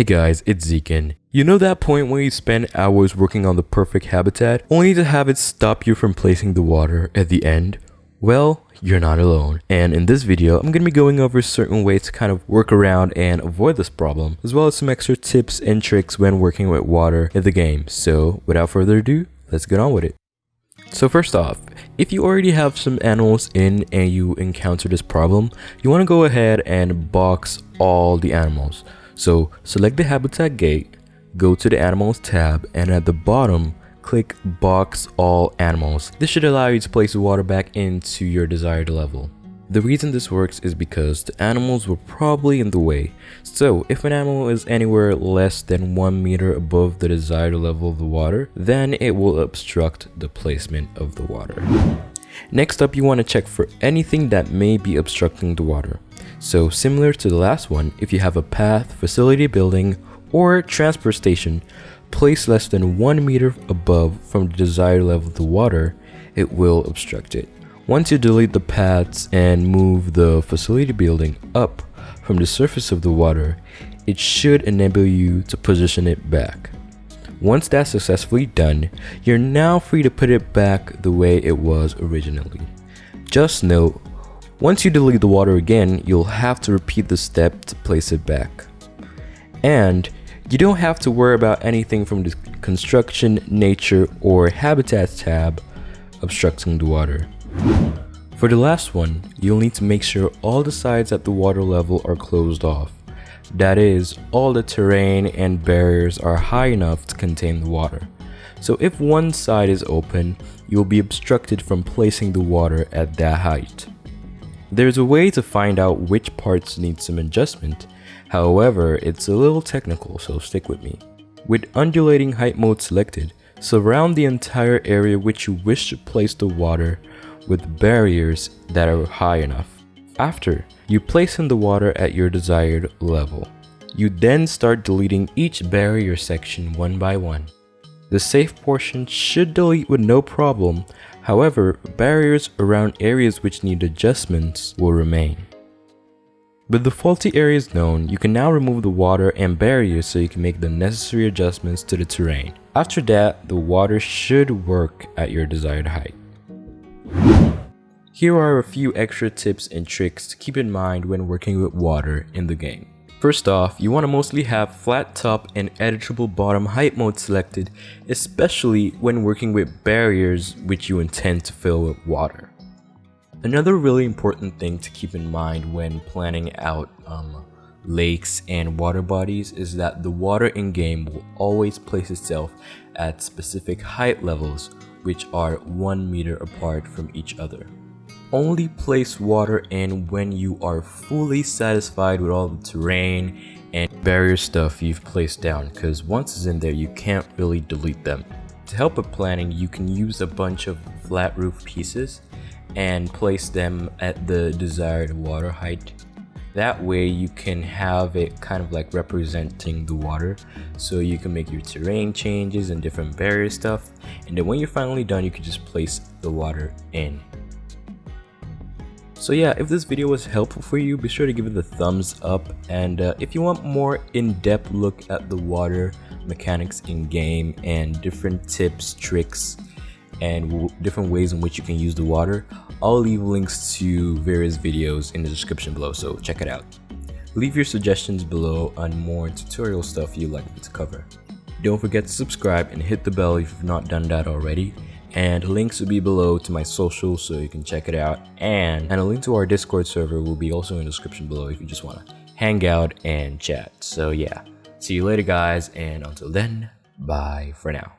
Hey guys, it's Zekin. You know that point where you spend hours working on the perfect habitat, only to have it stop you from placing the water at the end? Well, you're not alone. And in this video, I'm going to be going over certain ways to kind of work around and avoid this problem, as well as some extra tips and tricks when working with water in the game. So without further ado, let's get on with it. So first off, if you already have some animals in and you encounter this problem, you want to go ahead and box all the animals. So select the habitat gate, go to the animals tab, and at the bottom, click box all animals. This should allow you to place the water back into your desired level. The reason this works is because the animals were probably in the way. So if an animal is anywhere less than 1 meter above the desired level of the water, then it will obstruct the placement of the water. Next up, you want to check for anything that may be obstructing the water. So similar to the last one, if you have a path, facility building, or transfer station placed less than 1 meter above from the desired level of the water, it will obstruct it. Once you delete the paths and move the facility building up from the surface of the water, it should enable you to position it back. Once that's successfully done, you're now free to put it back the way it was originally. Just note, once you delete the water again, you'll have to repeat the step to place it back. And you don't have to worry about anything from the construction, nature, or habitats tab obstructing the water. For the last one, you'll need to make sure all the sides at the water level are closed off. That is, all the terrain and barriers are high enough to contain the water. So if one side is open, you'll be obstructed from placing the water at that height. There's a way to find out which parts need some adjustment. However, it's a little technical, so stick with me. With undulating height mode selected, surround the entire area which you wish to place the water with barriers that are high enough. After, you place in the water at your desired level. You then start deleting each barrier section one by one. The safe portion should delete with no problem. However, barriers around areas which need adjustments will remain. With the faulty areas known, you can now remove the water and barriers so you can make the necessary adjustments to the terrain. After that, the water should work at your desired height. Here are a few extra tips and tricks to keep in mind when working with water in the game. First off, you want to mostly have flat top and editable bottom height mode selected, especially when working with barriers which you intend to fill with water. Another really important thing to keep in mind when planning out lakes and water bodies is that the water in-game will always place itself at specific height levels which are 1 meter apart from each other. Only place water in when you are fully satisfied with all the terrain and barrier stuff you've placed down, because once it's in there you can't really delete them. To help with planning, you can use a bunch of flat roof pieces and place them at the desired water height. That way you can have it kind of like representing the water, so you can make your terrain changes and different barrier stuff, and then when you're finally done you can just place the water in. So yeah, if this video was helpful for you, be sure to give it a thumbs up, and if you want more in-depth look at the water mechanics in game and different tips, tricks, and different ways in which you can use the water, I'll leave links to various videos in the description below, so check it out. Leave your suggestions below on more tutorial stuff you'd like me to cover. Don't forget to subscribe and hit the bell if you've not done that already. And links will be below to my socials so you can check it out, and a link to our Discord server will be also in the description below if you just want to hang out and chat. So yeah, see you later guys, and until then, bye for now.